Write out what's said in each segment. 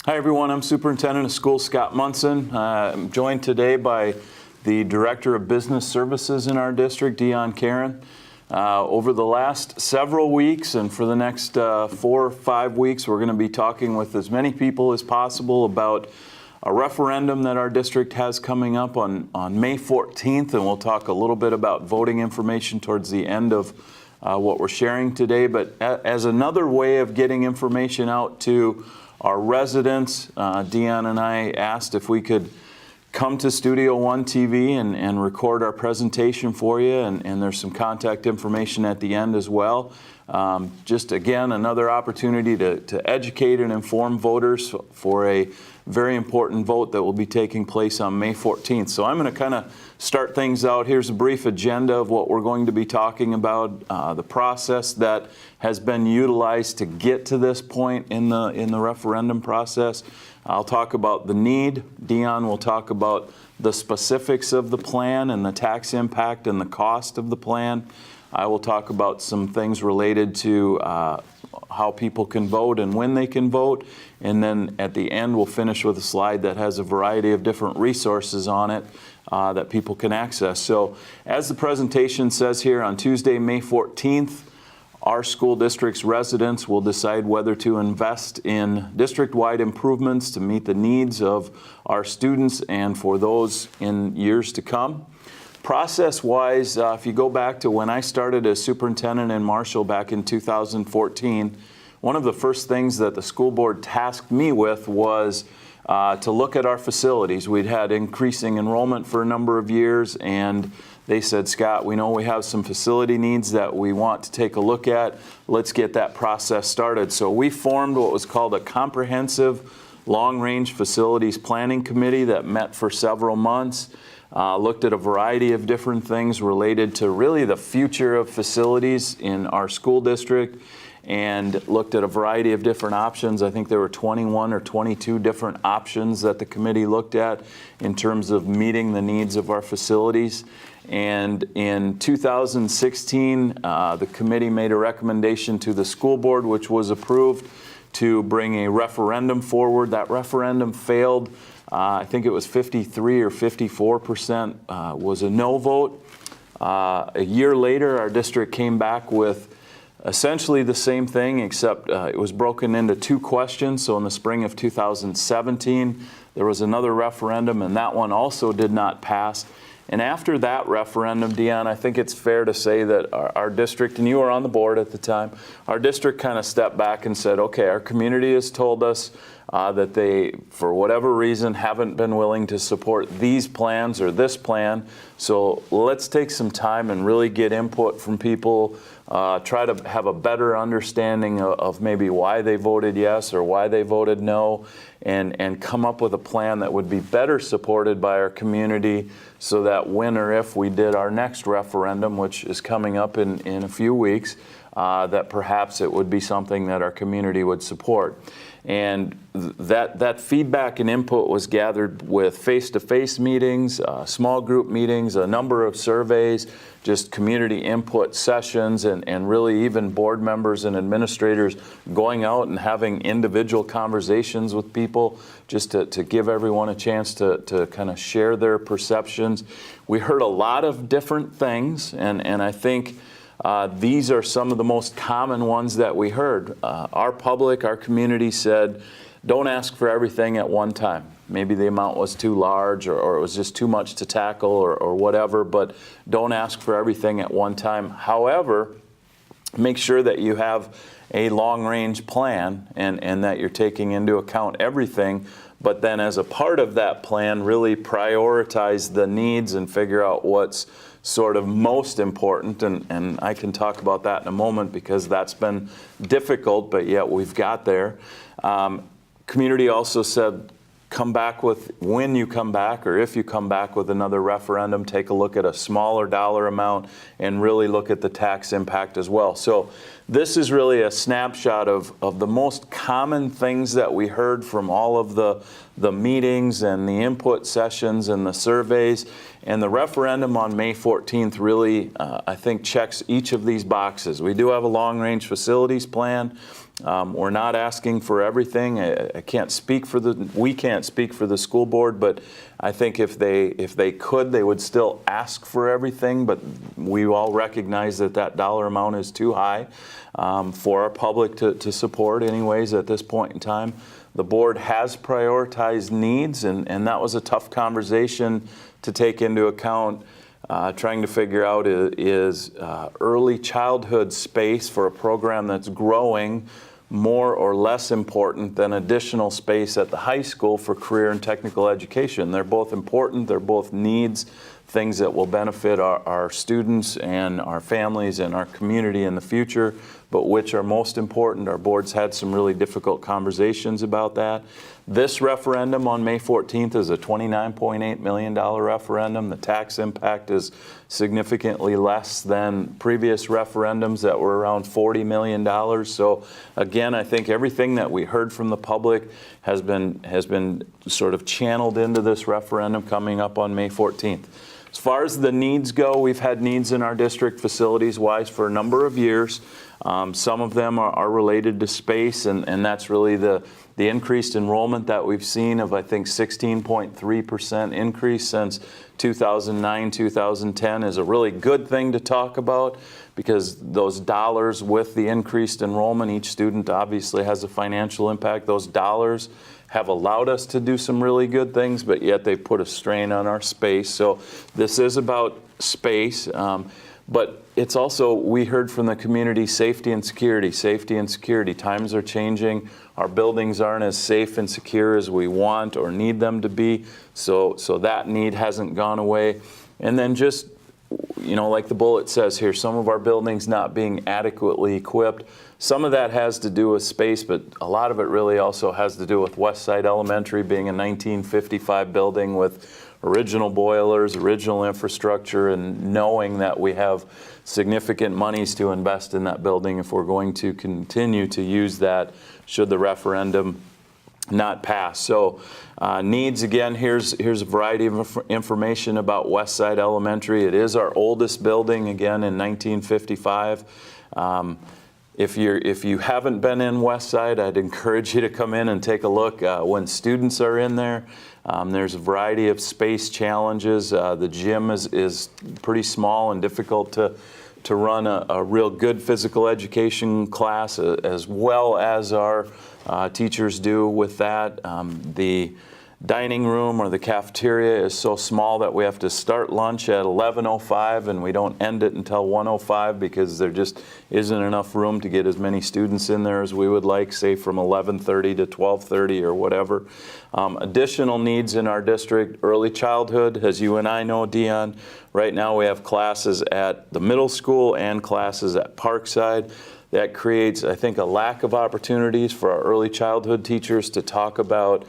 Hi everyone, I'm Superintendent of Schools Scott Munson. I'm joined today by the Director of Business Services in our district, Dion Karen. Over the last several weeks and for the next 4 or 5 weeks, we're going to be talking with as many people as possible about a referendum that our district has coming up on May 14th, and we'll talk a little bit about voting information towards the end of what we're sharing today. But as another way of getting information out to our residents, Dion and I asked if we could come to Studio One TV and record our presentation for you, and there's some contact information at the end as well. Just again, another opportunity to educate and inform voters for a very important vote that will be taking place on May 14th. So I'm going to kind of start things out. Here's a brief agenda of what we're going to be talking about, the process that has been utilized to get to this point in the referendum process. I'll talk about the need. Dion will talk about the specifics of the plan and the tax impact and the cost of the plan. I will talk about some things related to how people can vote and when they can vote. And then at the end, we'll finish with a slide that has a variety of different resources on it that people can access. So as the presentation says here, on Tuesday, May 14th, our school district's residents will decide whether to invest in district-wide improvements to meet the needs of our students and for those in years to come. Process-wise, if you go back to when I started as superintendent in Marshall back in 2014, one of the first things that the school board tasked me with was to look at our facilities. We'd had increasing enrollment for a number of years, and they said, Scott, we know we have some facility needs that we want to take a look at. Let's get that process started. So we formed what was called a comprehensive long-range facilities planning committee that met for several months. Looked at a variety of different things related to really the future of facilities in our school district, and looked at a variety of different options. I think there were 21 or 22 different options that the committee looked at in terms of meeting the needs of our facilities. And in 2016, the committee made a recommendation to the school board, which was approved, to bring a referendum forward. That referendum failed. I think it was 53 or 54% was a no vote. A year later, our district came back with essentially the same thing, except it was broken into 2 questions. So in the spring of 2017, there was another referendum, and that one also did not pass. And after that referendum, Dion, I think it's fair to say that our district, and you were on the board at the time, our district kind of stepped back and said, okay, our community has told us that they, for whatever reason, haven't been willing to support these plans or this plan. So let's take some time and really get input from people, try to have a better understanding of maybe why they voted yes or why they voted no, and come up with a plan that would be better supported by our community, so that when or if we did our next referendum, which is coming up in a few weeks, that perhaps it would be something that our community would support. And that feedback and input was gathered with face-to-face meetings, small group meetings, a number of surveys, just community input sessions, and really even board members and administrators going out and having individual conversations with people just to give everyone a chance to kind of share their perceptions. We heard a lot of different things, and I think these are some of the most common ones that we heard. Our public, our community said, don't ask for everything at one time. Maybe the amount was too large, or it was just too much to tackle, or whatever, but don't ask for everything at one time. However, make sure that you have a long-range plan and that you're taking into account everything, but then as a part of that plan, really prioritize the needs and figure out what's sort of most important, and I can talk about that in a moment because that's been difficult, but yet we've got there. Community also said, come back with, when you come back or if you come back with another referendum, take a look at a smaller dollar amount and really look at the tax impact as well. So this is really a snapshot of the most common things that we heard from all of the the meetings and the input sessions and the surveys. And the referendum on May 14th really, I think, checks each of these boxes. We do have a long-range facilities plan. We're not asking for everything. We can't speak for the school board, but I think if they could, they would still ask for everything. But we all recognize that that dollar amount is too high for our public to support anyways at this point in time. The board has prioritized needs, and that was a tough conversation to take into account. Trying to figure out is early childhood space for a program that's growing more or less important than additional space at the high school for career and technical education. They're both important, they're both needs, things that will benefit our students and our families and our community in the future, but which are most important. Our board's had some really difficult conversations about that. This referendum on May 14th is a $29.8 million referendum. The tax impact is significantly less than previous referendums that were around $40 million. So again, I think everything that we heard from the public has been sort of channeled into this referendum coming up on May 14th. As far as the needs go, we've had needs in our district facilities-wise for a number of years. Some of them are related to space, and that's really the increased enrollment that we've seen of, I think, 16.3% increase since 2009, 2010 is a really good thing to talk about, because those dollars with the increased enrollment, each student obviously has a financial impact. Those dollars have allowed us to do some really good things, but yet they put a strain on our space. So this is about space, but it's also, we heard from the community, safety and security. Safety and security. Times are changing. Our buildings aren't as safe and secure as we want or need them to be. So that need hasn't gone away. And then just, you know, like the bullet says here, some of our buildings not being adequately equipped. Some of that has to do with space, but a lot of it really also has to do with Westside Elementary being a 1955 building with original boilers, original infrastructure, and knowing that we have significant monies to invest in that building if we're going to continue to use that should the referendum not pass. So needs, again, here's a variety of information about Westside Elementary. It is our oldest building, again, in 1955. If you haven't been in Westside, I'd encourage you to come in and take a look. When students are in there, there's a variety of space challenges. The gym is pretty small and difficult to run a real good physical education class, as well as our teachers do with that. The dining room or the cafeteria is so small that we have to start lunch at 11:05 and we don't end it until 1:05 because there just isn't enough room to get as many students in there as we would like, say from 11:30 to 12:30 or whatever. Additional needs in our district, early childhood, as you and I know, Dion. Right now we have classes at the middle school and classes at Parkside. That creates, I think, a lack of opportunities for our early childhood teachers to talk about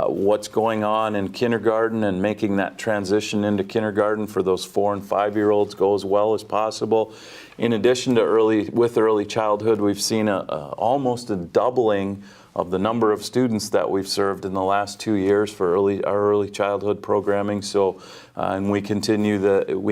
what's going on in kindergarten and making that transition into kindergarten for those 4- and 5-year-olds go as well as possible. In addition to early childhood, we've seen almost a doubling of the number of students that we've served in the last 2 years for our early childhood programming. So, and we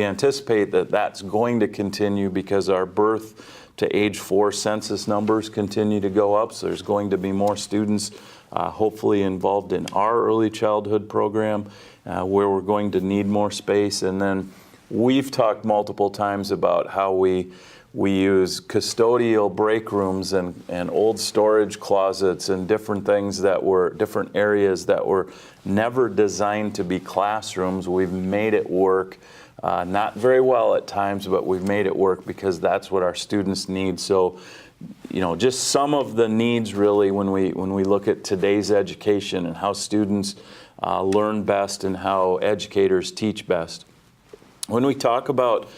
anticipate that that's going to continue because our birth to age 4 census numbers continue to go up. So there's going to be more students hopefully involved in our early childhood program where we're going to need more space. And then we've talked multiple times about how we use custodial break rooms and old storage closets and different areas that were never designed to be classrooms. We've made it work. Not very well at times, but we've made it work because that's what our students need. So, you know, just some of the needs really when we look at today's education and how students learn best and how educators teach best. When we talk about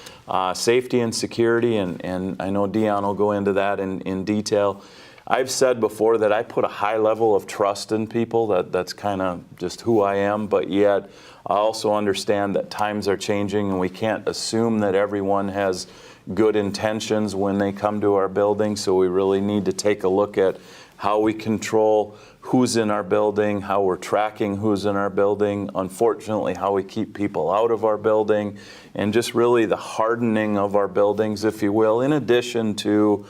safety and security, and I know Dion will go into that in detail, I've said before that I put a high level of trust in people. That's kind of just who I am, but yet I also understand that times are changing and we can't assume that everyone has good intentions when they come to our building. So we really need to take a look at how we control who's in our building, how we're tracking who's in our building, unfortunately how we keep people out of our building, and just really the hardening of our buildings, if you will, in addition to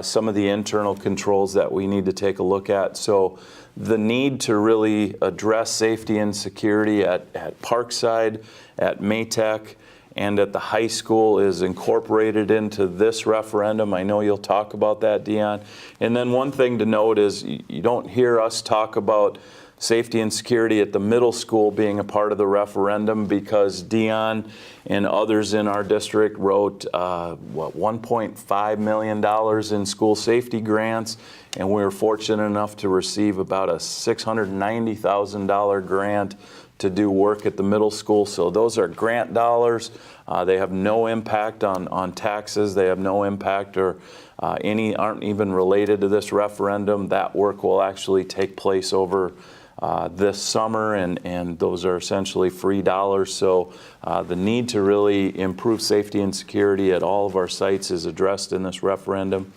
some of the internal controls that we need to take a look at. So the need to really address safety and security at Parkside, at Maytech, and at the high school is incorporated into this referendum. I know you'll talk about that, Dion. And then one thing to note is you don't hear us talk about safety and security at the middle school being a part of the referendum, because Dion and others in our district wrote $1.5 million in school safety grants, and we were fortunate enough to receive about a $690,000 grant to do work at the middle school. So those are grant dollars. They have no impact on taxes. They have no impact or aren't even related to this referendum. That work will actually take place over this summer, and those are essentially free dollars. So the need to really improve safety and security at all of our sites is addressed in this referendum.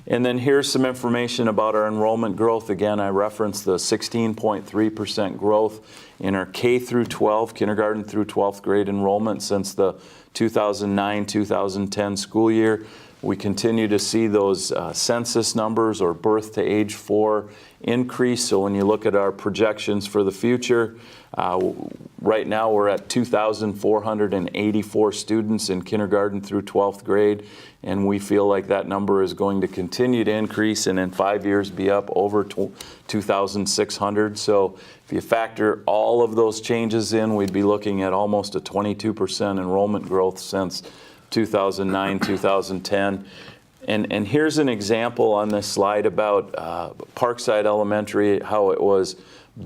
And then here's some information about our enrollment growth. Again, I referenced the 16.3% growth in our K through 12, kindergarten through 12th grade enrollment since the 2009-2010 school year. We continue to see those census numbers, or birth to age 4, increase. So when you look at our projections for the future, right now we're at 2,484 students in kindergarten through 12th grade, and we feel like that number is going to continue to increase and in 5 years be up over 2,600. So if you factor all of those changes in, we'd be looking at almost a 22% enrollment growth since 2009, 2010. And here's an example on this slide about Parkside Elementary, how it was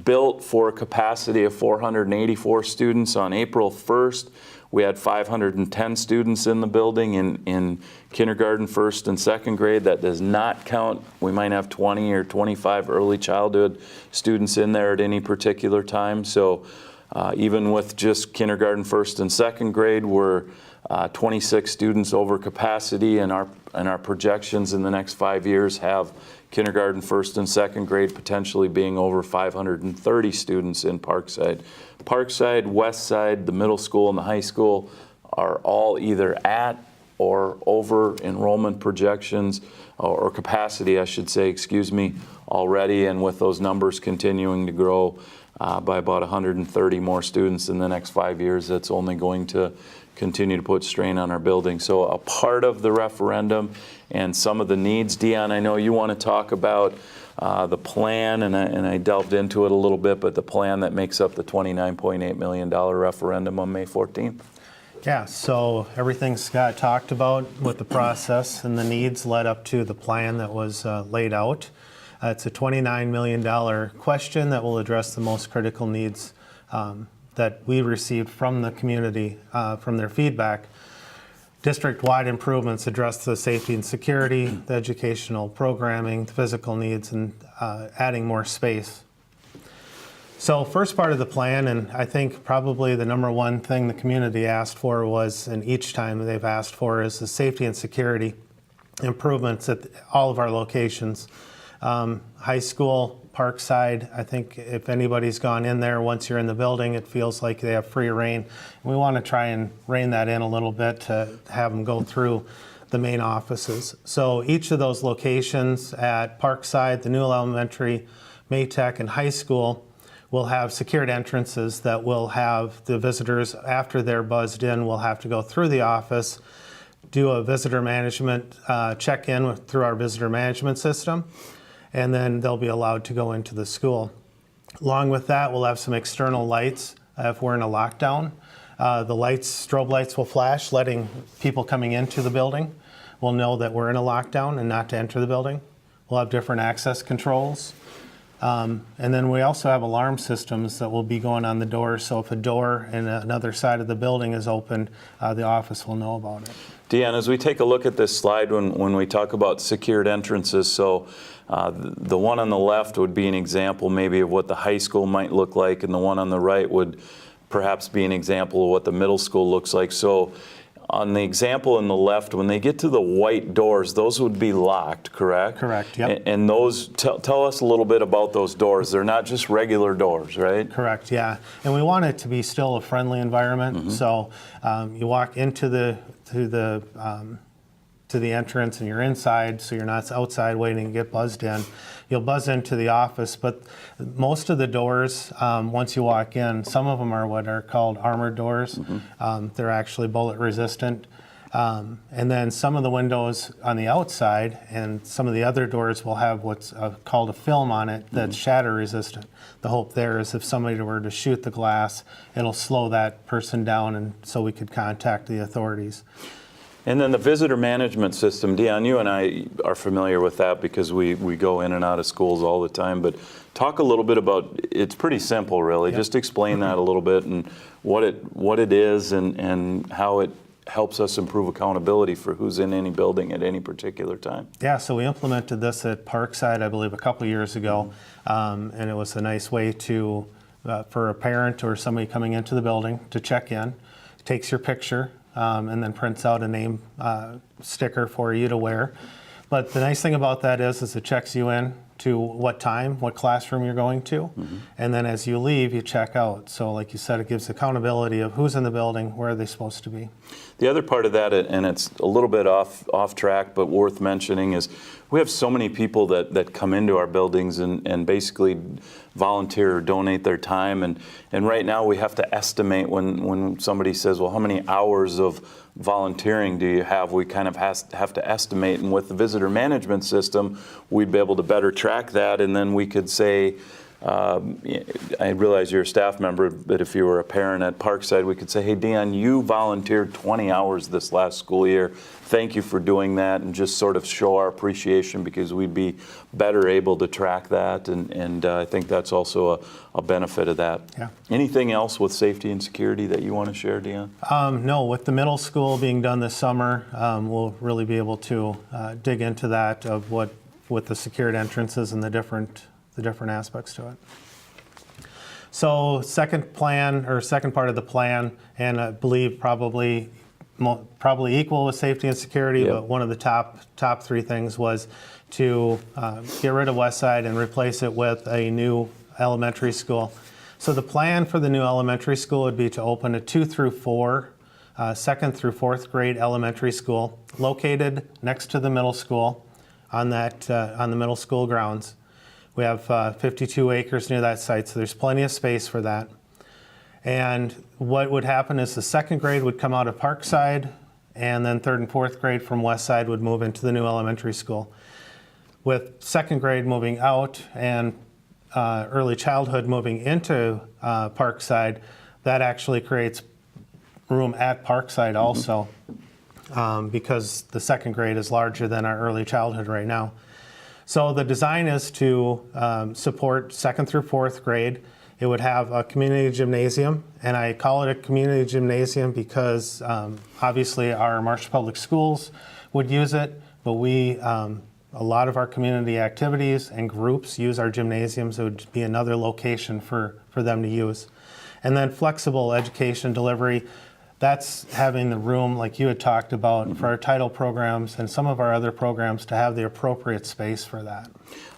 built for a capacity of 484 students. On April 1st, we had 510 students in the building in kindergarten, first and second grade. That does not count. We might have 20 or 25 early childhood students in there at any particular time. So even with just kindergarten, first and second grade, we're 26 students over capacity, and our projections in the next 5 years have kindergarten, first and second grade potentially being over 530 students in Parkside. Parkside, West Side, the middle school and the high school are all either at or over enrollment projections, or capacity, I should say, excuse me, already, and with those numbers continuing to grow by about 130 more students in the next 5 years, that's only going to continue to put strain on our building. So a part of the referendum and some of the needs. Dion, I know you want to talk about the plan, and I delved into it a little bit, but the plan that makes up the $29.8 million referendum on May 14th. Yeah, so everything Scott talked about with the process and the needs led up to the plan that was laid out. It's a $29 million question that will address the most critical needs that we received from the community, from their feedback. District-wide improvements address the safety and security, the educational programming, the physical needs, and adding more space. So first part of the plan, and I think probably the number one thing the community asked for was, and each time they've asked for, is the safety and security improvements at all of our locations. High school, Parkside, I think if anybody's gone in there, once you're in the building, it feels like they have free reign. We want to try and rein that in a little bit to have them go through the main offices. So each of those locations at Parkside, the Newell Elementary, Maytech, and high school will have secured entrances that will have the visitors, after they're buzzed in, will have to go through the office, do a visitor management check-in through our visitor management system, and then they'll be allowed to go into the school. Along with that, we'll have some external lights if we're in a lockdown. The lights, strobe lights will flash, letting people coming into the building will know that we're in a lockdown and not to enter the building. We'll have different access controls. And then we also have alarm systems that will be going on the doors, so if a door in another side of the building is opened, the office will know about it. Deanne, as we take a look at this slide when we talk about secured entrances, so the one on the left would be an example maybe of what the high school might look like, and the one on the right would perhaps be an example of what the middle school looks like. So On the example in the left, when they get to the white doors, those would be locked, correct? Correct, yep. And those, tell us a little bit about those doors. They're not just regular doors, right? Correct, yeah. And we want it to be still a friendly environment. So you walk into the entrance and you're inside, so you're not outside waiting to get buzzed in. You'll buzz into the office, but most of the doors, once you walk in, some of them are what are called armored doors. They're actually bullet resistant. And then some of the windows on the outside and some of the other doors will have what's called a film on it that's shatter resistant. The hope there is if somebody were to shoot the glass, it'll slow that person down and so we could contact the authorities. And then the visitor management system, Dion, you and I are familiar with that because we go in and out of schools all the time, but talk a little bit about, it's pretty simple really, just explain that a little bit and what it is and how it helps us improve accountability for who's in any building at any particular time. Yeah, so we implemented this at Parkside, I believe, a couple of years ago, and it was a nice way to, for a parent or somebody coming into the building to check in, takes your picture, and then prints out a name sticker for you to wear. But the nice thing about that is it checks you in to what time, what classroom you're going to, and then as you leave, you check out. So like you said, it gives accountability of who's in the building, where are they supposed to be. The other part of that, and it's a little bit off track, but worth mentioning, is we have so many people that come into our buildings and basically volunteer or donate their time. And right now we have to estimate when somebody says, well, how many hours of volunteering do you have? We kind of have to estimate. And with the visitor management system, we'd be able to better track that. And then we could say, I realize you're a staff member, but if you were a parent at Parkside, we could say, hey, Dion, you volunteered 20 hours this last school year. Thank you for doing that, and just sort of show our appreciation because we'd be better able to track that, and I think that's also a benefit of that. Yeah. Anything else with safety and security that you want to share, Dion? No, with the middle school being done this summer, we'll really be able to dig into that of what with the secured entrances and the different aspects to it. So second part of the plan, and I believe probably equal with safety and security, Yep. but one of the top three things was to get rid of Westside and replace it with a new elementary school. So the plan for the new elementary school would be to open a 2 through 4, second through fourth grade elementary school located next to the middle school on the middle school grounds. We have 52 acres near that site, so there's plenty of space for that. And what would happen is the second grade would come out of Parkside, and then third and fourth grade from Westside would move into the new elementary school. With second grade moving out and early childhood moving into Parkside, that actually creates room at Parkside also, because the second grade is larger than our early childhood right now. So the design is to support second through fourth grade. It would have a community gymnasium, and I call it a community gymnasium because obviously our Marshall Public Schools would use it, but a lot of our community activities and groups use our gymnasiums. It would be another location for them to use. And then flexible education delivery. That's having the room, like you had talked about, for our title programs and some of our other programs to have the appropriate space for that.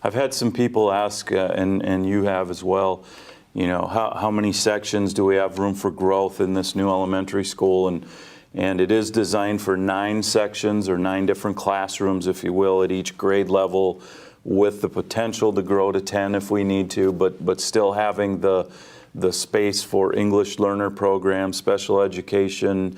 I've had some people ask, and you have as well, you know, how many sections do we have room for growth in this new elementary school? And it is designed for 9 sections or 9 different classrooms, if you will, at each grade level, with the potential to grow to 10 if we need to, but still having the space for English learner programs, special education,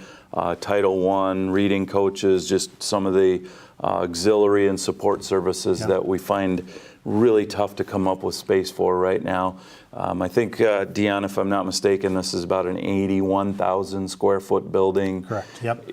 Title I, reading coaches, just some of the auxiliary and support services that we find really tough to come up with space for right now. I think, Dion, if I'm not mistaken, this is about an 81,000 square foot building. Correct, yep.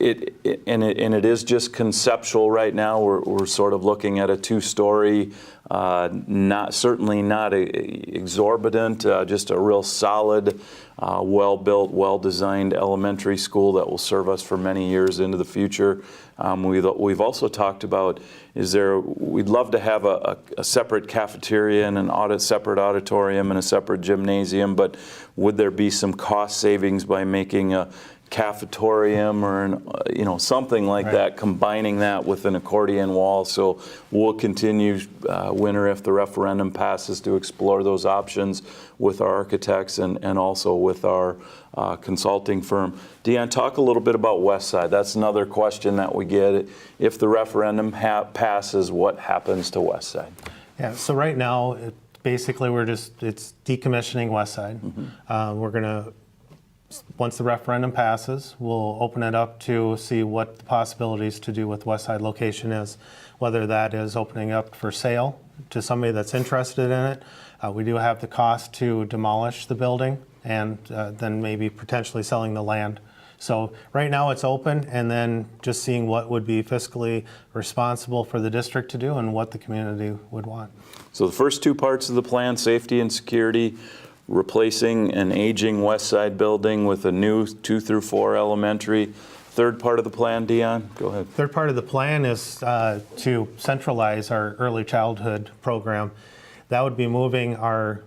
And it is just conceptual right now. We're sort of looking at a 2-story, certainly not exorbitant, just a real solid, well-built, well-designed elementary school that will serve us for many years into the future. We've also talked about, we'd love to have a separate cafeteria and a separate auditorium and a separate gymnasium, but would there be some cost savings by making a cafetorium or something like Right. that, combining that with an accordion wall. So we'll continue, winter, if the referendum passes, to explore those options with our architects and also with our consulting firm. Deanne, talk a little bit about West Side. That's another question that we get. If the referendum passes, what happens to West Side? Yeah, so right now, basically it's decommissioning West Side. We're going to, once the referendum passes, we'll open it up to see what the possibilities to do with West Side location is, whether that is opening up for sale to somebody that's interested in it. We do have the cost to demolish the building and then maybe potentially selling the land. So right now it's open, and then just seeing what would be fiscally responsible for the district to do and what the community would want. So the first two parts of the plan, safety and security, replacing an aging West Side building with a new 2 through 4 elementary. Third part of the plan, Deanne, go ahead. Third part of the plan is to centralize our early childhood program. That would be moving our,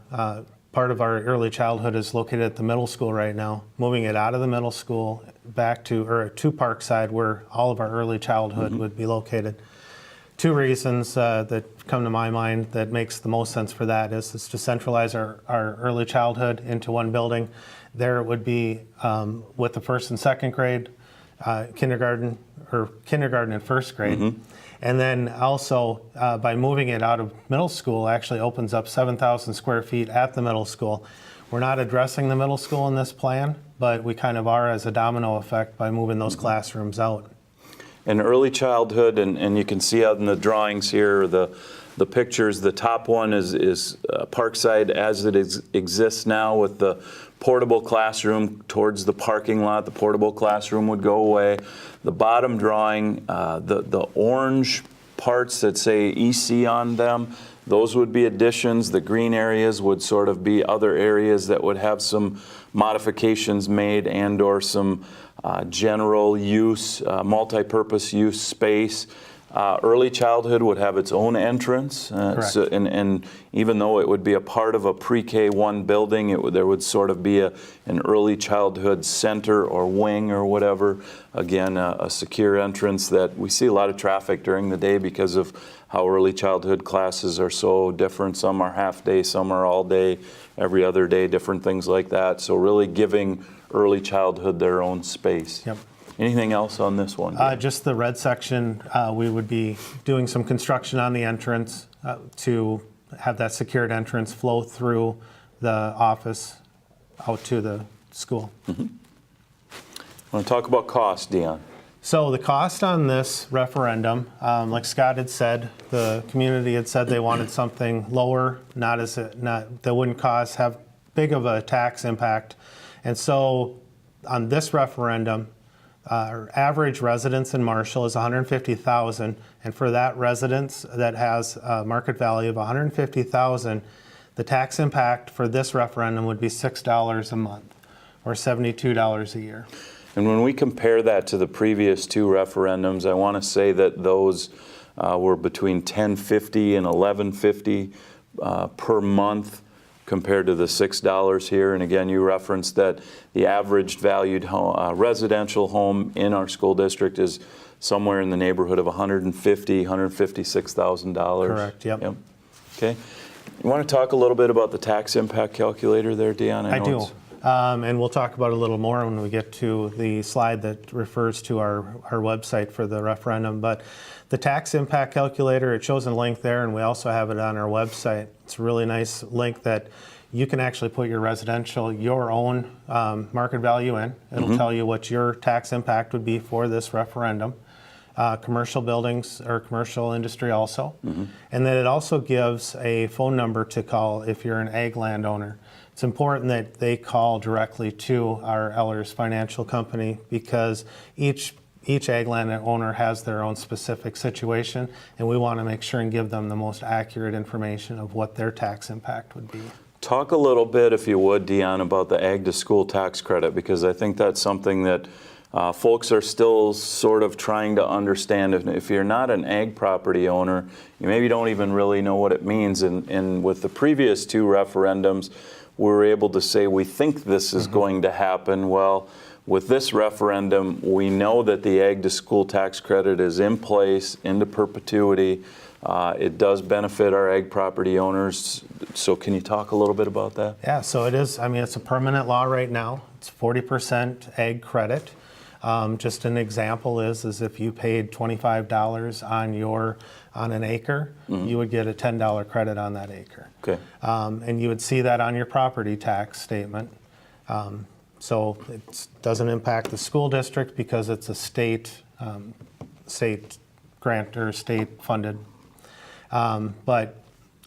part of our early childhood is located at the middle school right now, moving it out of the middle school back to Parkside, where all of our early childhood would be located. Two reasons that come to my mind that makes the most sense for that is to centralize our early childhood into one building. There it would be with the first and second grade, kindergarten and first grade. And then also by moving it out of middle school actually opens up 7,000 square feet at the middle school. We're not addressing the middle school in this plan, but we kind of are as a domino effect by moving those classrooms out. And early childhood, and you can see out in the drawings here, the pictures, the top one is Parkside as it exists now, with the portable classroom towards the parking lot. The portable classroom would go away. The bottom drawing, the orange parts that say EC on them, those would be additions. The green areas would sort of be other areas that would have some modifications made and or some general use, multi-purpose use space. Early childhood would have its own entrance, Correct. And even though it would be a part of a pre-K1 building, there would sort of be an early childhood center or wing or whatever. Again, a secure entrance that we see a lot of traffic during the day because of how early childhood classes are so different. Some are half day, some are all day, every other day, different things like that. So really giving early childhood their own space. Yep. Anything else on this one? Just the red section, we would be doing some construction on the entrance to have that secured entrance flow through the office out to the school. I want to talk about cost, Deanne. So the cost on this referendum, like Scott had said, the community had said they wanted something lower, that wouldn't have big of a tax impact. And so on this referendum, our average residence in Marshall is $150,000, and for that residence that has a market value of $150,000, the tax impact for this referendum would be $6 a month, or $72 a year. And when we compare that to the previous two referendums, I want to say that those were between $10.50 and $11.50 per month, compared to the $6 here. And again, you referenced that the average valued residential home in our school district is somewhere in the neighborhood of $156,000. Correct, yep. Okay. You want to talk a little bit about the tax impact calculator there, Deanne? I do. And we'll talk about it a little more when we get to the slide that refers to our website for the referendum. But the tax impact calculator, it shows a link there, and we also have it on our website. It's a really nice link that you can actually put your residential, your own market value in. It'll tell you what your tax impact would be for this referendum. Commercial buildings or commercial industry also. And then it also gives a phone number to call if you're an ag landowner. It's important that they call directly to our Ellers Financial Company, because each ag landowner has their own specific situation, and we want to make sure and give them the most accurate information of what their tax impact would be. Talk a little bit, if you would, Deanne, about the Ag to School tax credit, because I think that's something that folks are still sort of trying to understand. If you're not an ag property owner, you maybe don't even really know what it means. And with the previous two referendums, we were able to say we think this is going to happen. Well, with this referendum, we know that the ag to school tax credit is in place into perpetuity. It does benefit our ag property owners. So can you talk a little bit about that? Yeah, so it is, I mean, it's a permanent law right now. It's 40% ag credit. Just an example is if you paid $25 on an acre, you would get a $10 credit on that acre. Okay. And you would see that on your property tax statement. So it doesn't impact the school district because it's a state grant or state funded. But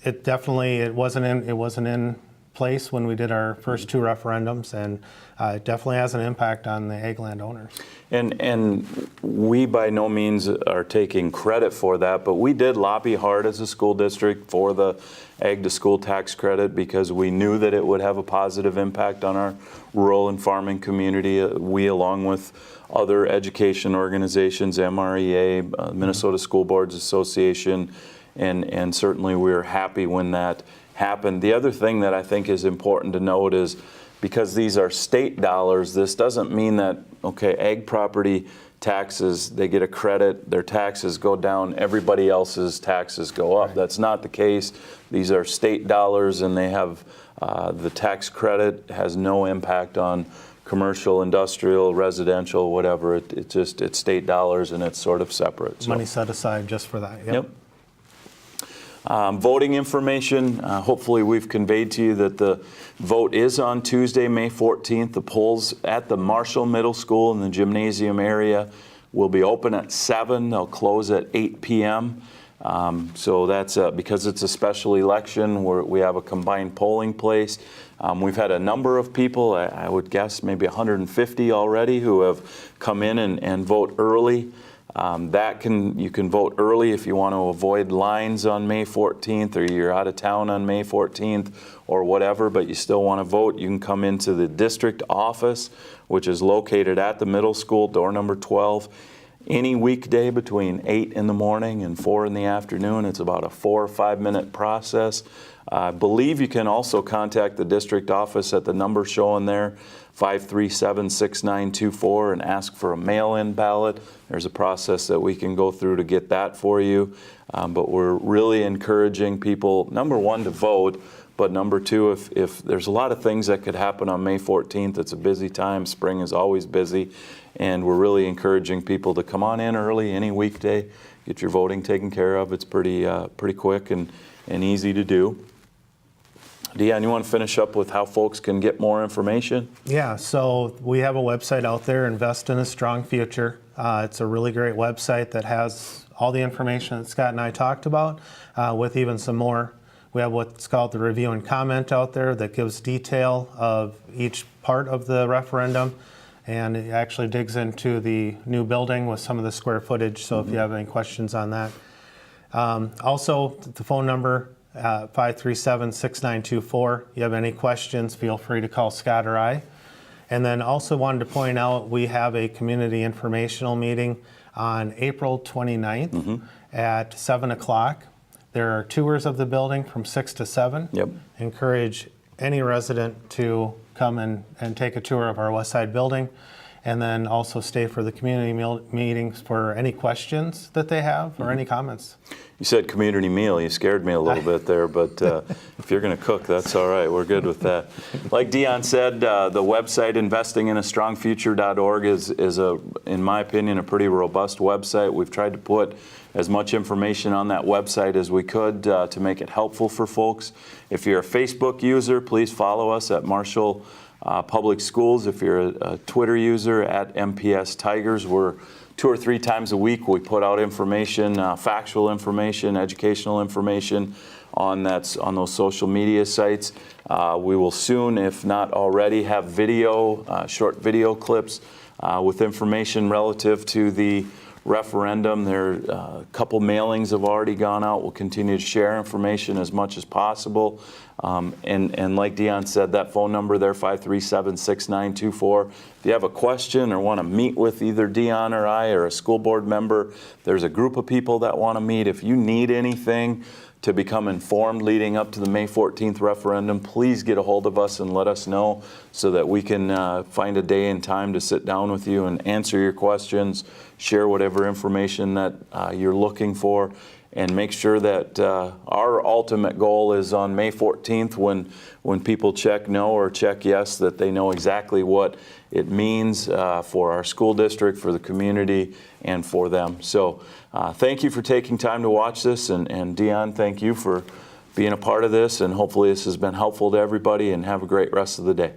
it wasn't in place when we did our first two referendums, and it definitely has an impact on the ag land owners. And we by no means are taking credit for that, but we did lobby hard as a school district for the ag to school tax credit because we knew that it would have a positive impact on our rural and farming community. We, along with other education organizations, MREA, Minnesota School Boards Association, and certainly we were happy when that happened. The other thing that I think is important to note is because these are state dollars, this doesn't mean that, okay, ag property taxes, they get a credit, their taxes go down, everybody else's taxes go up. Right. That's not the case. These are state dollars, and they have the tax credit has no impact on commercial, industrial, residential, whatever. It's state dollars, and it's sort of separate. So. Money set aside just for that. Yep. Voting information, hopefully we've conveyed to you that the vote is on Tuesday, May 14th. The polls at the Marshall Middle School in the gymnasium area will be open at 7. They'll close at 8 p.m. So that's because it's a special election where we have a combined polling place. We've had a number of people, I would guess maybe 150 already, who have come in and vote early. You can vote early if you want to avoid lines on May 14th, or you're out of town on May 14th or whatever, but you still want to vote. You can come into the district office, which is located at the middle school, door number 12, any weekday between 8 in the morning and 4 in the afternoon. It's about a 4 or 5 minute process. I believe you can also contact the district office at the number shown there, 537-6924, and ask for a mail-in ballot. There's a process that we can go through to get that for you. But we're really encouraging people, number one, to vote, but number two, if there's a lot of things that could happen on May 14th, it's a busy time. Spring is always busy, and we're really encouraging people to come on in early any weekday, get your voting taken care of. It's pretty quick and easy to do. Deanne, you want to finish up with how folks can get more information? Yeah, so we have a website out there, Invest in a Strong Future. It's a really great website that has all the information that Scott and I talked about, with even some more. We have what's called the review and comment out there that gives detail of each part of the referendum, and it actually digs into the new building with some of the square footage, so if you have any questions on that. Also, the phone number, 537-6924. You have any questions, feel free to call Scott or I. And then also wanted to point out we have a community informational meeting on April 29th at 7 o'clock. There are tours of the building from 6 to 7. Yep. Encourage any resident to come and take a tour of our West Side building, and then also stay for the community meetings for any questions that they have or any comments. You said community meal. You scared me a little bit there, but if you're going to cook, that's all right. We're good with that. Like Deanne said, the website investinginastrongfuture.org is in my opinion, a pretty robust website. We've tried to put as much information on that website as we could to make it helpful for folks. If you're a Facebook user, please follow us at Marshall Public Schools. If you're a Twitter user, at MPS Tigers. We're 2 or 3 times a week we put out information, factual information, educational information on those social media sites. We will soon, if not already, have short video clips with information relative to the referendum. There are a couple mailings have already gone out. We'll continue to share information as much as possible. And like Deanne said, that phone number there, 537-6924. If you have a question or want to meet with either Deanne or I or a school board member, there's a group of people that want to meet. If you need anything to become informed leading up to the May 14th referendum, please get a hold of us and let us know so that we can find a day and time to sit down with you and answer your questions, share whatever information that you're looking for, and make sure that our ultimate goal is on May 14th when people check no or check yes, that they know exactly what it means for our school district, for the community, and for them. So thank you for taking time to watch this, and Dion, thank you for being a part of this, and hopefully this has been helpful to everybody, and have a great rest of the day.